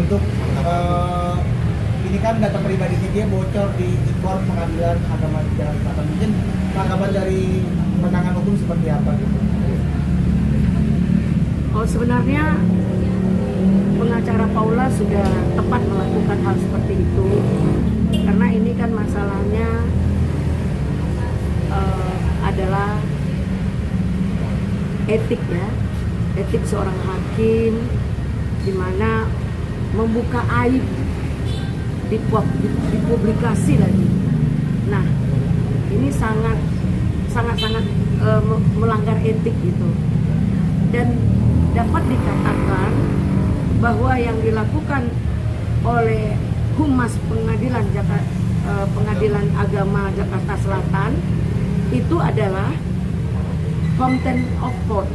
untuk ini kan data pribadinya dia bocor di e-court Pengadilan Agama Jakarta Selatan. Mungkin tanggapan dari penangan hukum seperti apa gitu? Oh, sebenarnya pengacara Paula sudah tepat melakukan hal seperti itu, karena ini kan masalahnya adalah etik ya, etik seorang hakim, di mana membuka aib dipublikasi lagi. Nah, ini sangat melanggar etik gitu, dan dapat dikatakan bahwa yang dilakukan oleh Humas Pengadilan Agama Jakarta Selatan itu adalah contempt of court.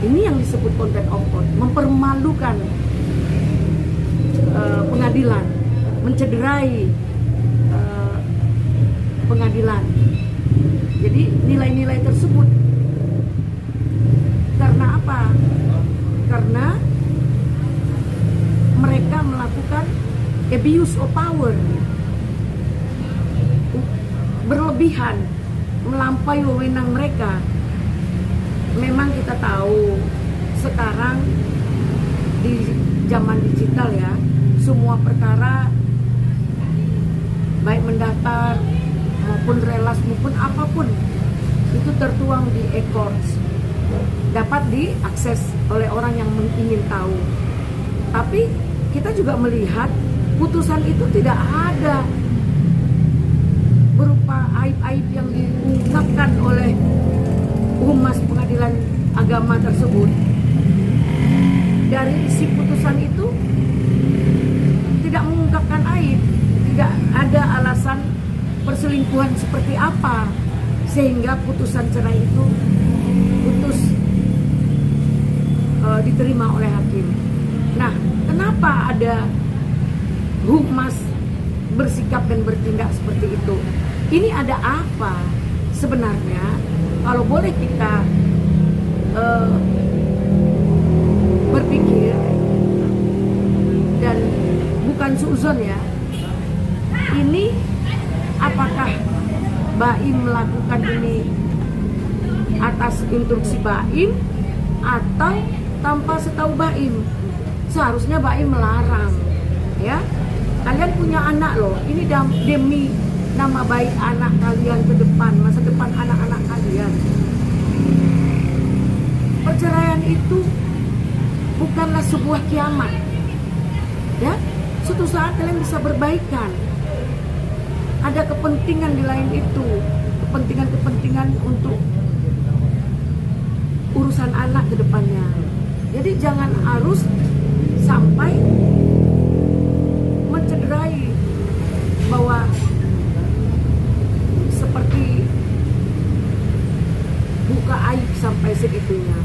Ini yang disebut contempt of court, mempermalukan pengadilan, mencederai pengadilan. Jadi nilai-nilai tersebut karena apa? Karena mereka melakukan abuse of power, berlebihan, melampaui wewenang mereka. Memang kita tahu sekarang di zaman digital ya, semua perkara baik mendaftar maupun relas maupun apapun itu tertuang di e-courts, dapat diakses oleh orang yang ingin tahu. Tapi kita juga melihat putusan itu tidak ada berupa aib-aib yang diungkapkan oleh Humas Pengadilan Agama tersebut. Dari isi putusan itu tidak mengungkapkan aib, tidak ada alasan perselingkuhan seperti apa sehingga putusan cerai itu diterima oleh hakim. Nah, kenapa ada humas bersikap dan bertindak seperti itu? Ini ada apa sebenarnya? Kalau boleh kita berpikir dan bukan suuzon ya, ini apakah Baim melakukan ini atas instruksi Baim atau tanpa setahu Baim? Seharusnya Baim melarang ya. Kalian punya anak loh, ini demi nama baik anak kalian ke depan, masa depan anak-anak kalian. Perceraian itu bukanlah sebuah kiamat ya. Suatu saat kalian bisa berbaikan. Ada kepentingan di lain itu, kepentingan untuk urusan anak ke depannya. Jadi jangan harus sampai mencederai bahwa seperti buka aib sampai segitunya.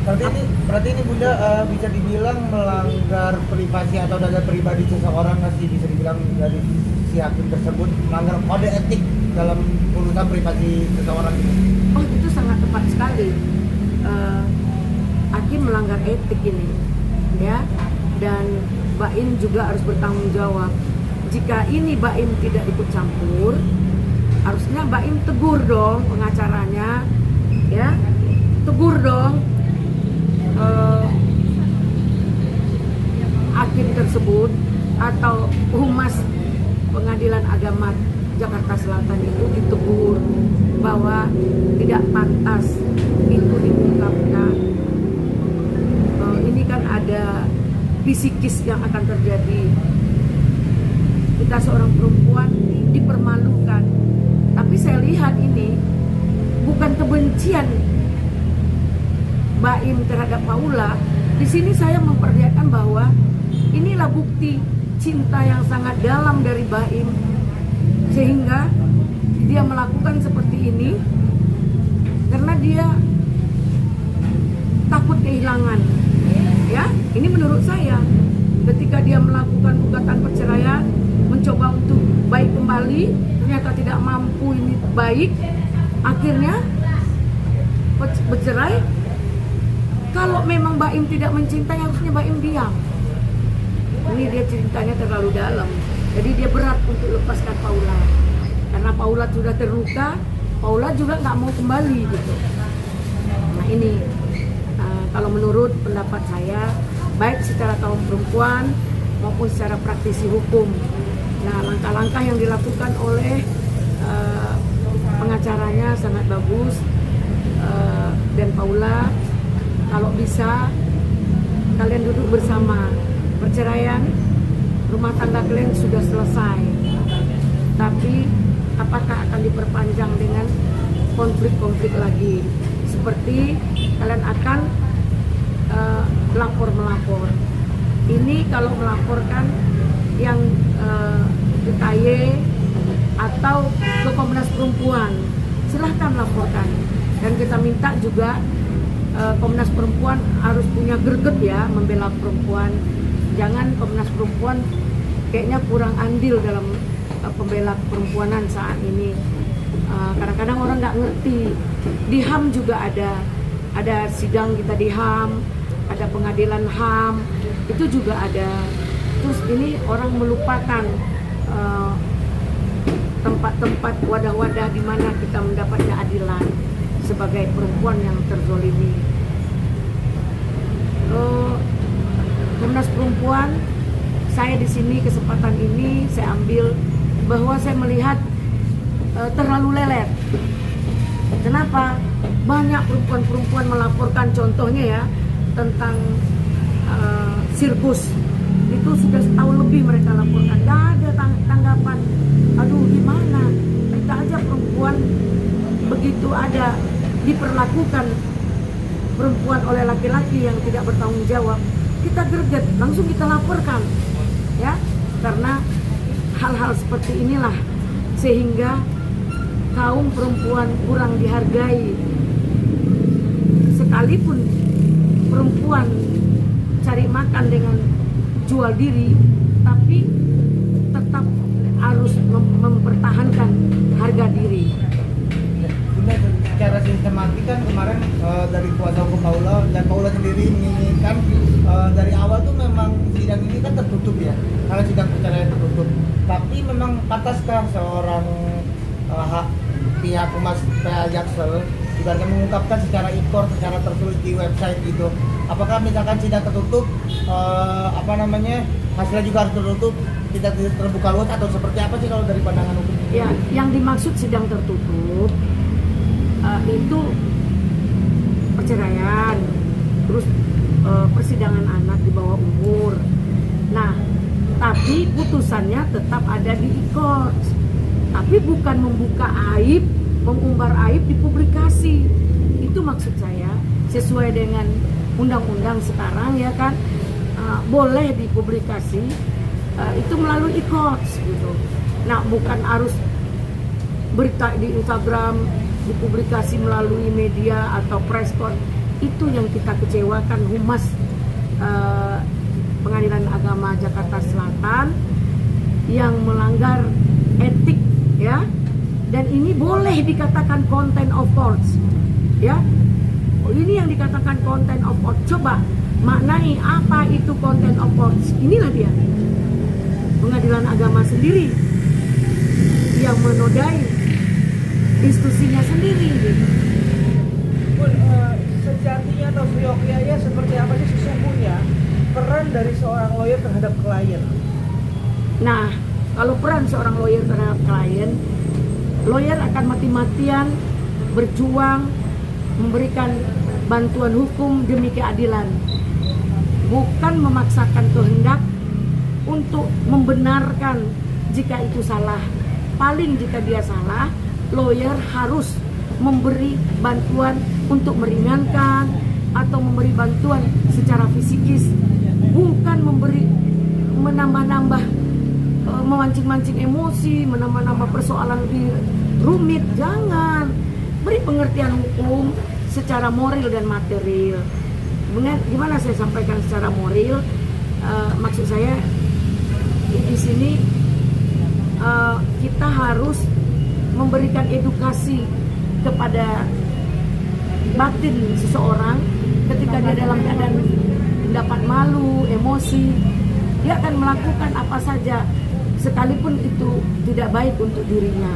Berarti ini Bunda bisa dibilang melanggar privasi atau data pribadi seseorang, nggak sih? Bisa dibilang dari si hakim tersebut melanggar kode etik dalam urusan privasi seseorang itu. Oh, itu sangat tepat sekali. Hakim melanggar etik ini ya, dan Baim juga harus bertanggung jawab. Jika ini Baim tidak ikut campur, harusnya Baim tegur dong pengacaranya ya, tegur dong hakim tersebut atau Humas Pengadilan Agama Jakarta Selatan itu ditegur bahwa tidak pantas itu diungkapkan. Ini kan ada psikis yang akan terjadi. Kita seorang perempuan dipermalukan. Tapi saya lihat ini bukan kebencian Baim terhadap Paula. Di sini saya memperlihatkan bahwa inilah bukti cinta yang sangat dalam dari Baim, sehingga dia melakukan seperti ini karena dia takut kehilangan. Ya, ini menurut saya. Ketika dia melakukan gugatan perceraian, mencoba untuk baik kembali, ternyata tidak mampu ini baik, akhirnya bercerai. Kalau memang Baim tidak mencintai, harusnya Baim diam. Ini dia ceritanya terlalu dalam. Jadi dia berat untuk lepaskan Paula. Karena Paula sudah terluka, Paula juga nggak mau kembali gitu. Nah ini kalau menurut pendapat saya, baik secara kaum perempuan maupun secara praktisi hukum. Nah langkah-langkah yang dilakukan oleh pengacaranya sangat bagus. Dan Paula, kalau bisa kalian duduk bersama. Perceraian rumah tangga kalian sudah selesai, tapi apakah akan diperpanjang dengan konflik-konflik lagi? Seperti kalian akan melapor. Ini kalau melaporkan yang ke KY atau ke Komnas Perempuan, silahkan laporkan. Dan kita minta juga Komnas Perempuan harus punya greget ya membela perempuan. Jangan Komnas Perempuan kayaknya kurang andil dalam pembela perempuanan saat ini. Kadang-kadang orang nggak ngerti. Di HAM juga ada sidang kita di HAM, ada pengadilan HAM, itu juga ada. Terus ini orang melupakan tempat-tempat wadah-wadah di mana kita mendapat keadilan sebagai perempuan yang terzolimi. Komnas Perempuan, saya di sini kesempatan ini saya ambil bahwa saya melihat terlalu lelet. Kenapa? Banyak perempuan-perempuan melaporkan, contohnya ya tentang sirkus itu sudah setahun lebih mereka laporkan, gak ada tanggapan. Aduh gimana? Kita aja perempuan begitu ada diperlakukan perempuan oleh laki-laki yang tidak bertanggung jawab, kita greget, langsung kita laporkan ya, karena hal-hal seperti inilah sehingga kaum perempuan kurang dihargai. Sekalipun perempuan cari makan dengan jual diri, tapi tetap harus mempertahankan harga diri. Bunda, secara sistematik kan kemarin dari kuasa hukum Paula dan Paula sendiri menginginkan dari awal tuh memang sidang ini kan tertutup ya, karena sidang perceraian tertutup. Tapi memang pantaskah seorang pihak Humas PA Jaksel juga akan mengungkapkan secara ikor, secara tertulis di website gitu. Apakah misalkan sidang tertutup, hasilnya juga harus tertutup, tidak terbuka luas, atau seperti apa sih kalau dari pandangan hukum? Ya, yang dimaksud sidang tertutup itu perceraian, terus persidangan anak di bawah umur. Nah, tapi putusannya tetap ada di e-court. Tapi bukan membuka aib, mengumbar aib di publikasi. Itu maksud saya, sesuai dengan undang-undang sekarang ya kan, boleh dipublikasi itu melalui e-court gitu. Nah, bukan harus berita di Instagram dipublikasi melalui media atau preskon. Itu yang kita kecewakan. Humas Pengadilan Agama Jakarta Selatan yang melanggar etik ya, dan ini boleh dikatakan content of court ya. Ini yang dikatakan content of court. Coba maknai apa itu content of court. Inilah dia, Pengadilan Agama sendiri yang menodai institusinya sendiri gitu. Sejatinya atau seyogyanya seperti apa sih sesungguhnya peran dari seorang lawyer terhadap klien? Nah, kalau peran seorang lawyer terhadap klien, lawyer akan mati-matian berjuang memberikan bantuan hukum demi keadilan, bukan memaksakan kehendak untuk membenarkan jika itu salah. Paling jika dia salah, lawyer harus memberi bantuan untuk meringankan atau memberi bantuan secara fisikis, bukan memberi menambah-nambah, memancing-mancing emosi, menambah-nambah persoalan lebih rumit. Jangan. Beri pengertian hukum secara moral dan material. Gimana saya sampaikan secara moral? Maksud saya di sini kita harus memberikan edukasi kepada batin seseorang ketika dia dalam keadaan dapat malu, emosi. dia akan melakukan apa saja sekalipun itu tidak baik untuk dirinya.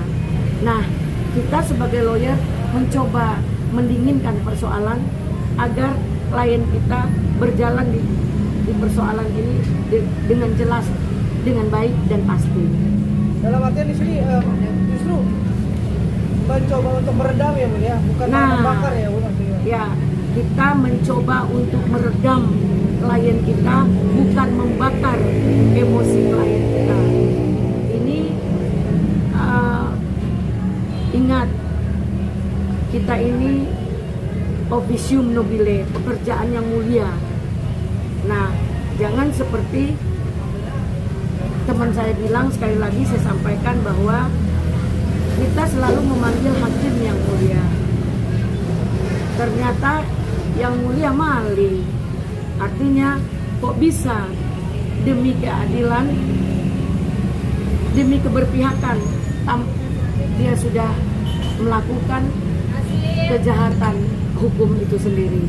Nah, kita sebagai lawyer mencoba mendinginkan persoalan agar klien kita berjalan di persoalan ini dengan jelas, dengan baik dan pasti. Dalam artian di sini justru mencoba untuk meredam ya Bu ya, bukan membakar ya Bu maksudnya. Ya, kita mencoba untuk meredam klien kita, bukan membakar emosi klien kita. Ini ingat, kita ini officium nobile, pekerjaan yang mulia. Nah, jangan seperti teman saya bilang, sekali lagi saya sampaikan bahwa kita selalu memanggil hakim yang mulia. Ternyata yang mulia maling. Artinya kok bisa demi keadilan, demi keberpihakan, dia sudah melakukan kejahatan hukum itu sendiri.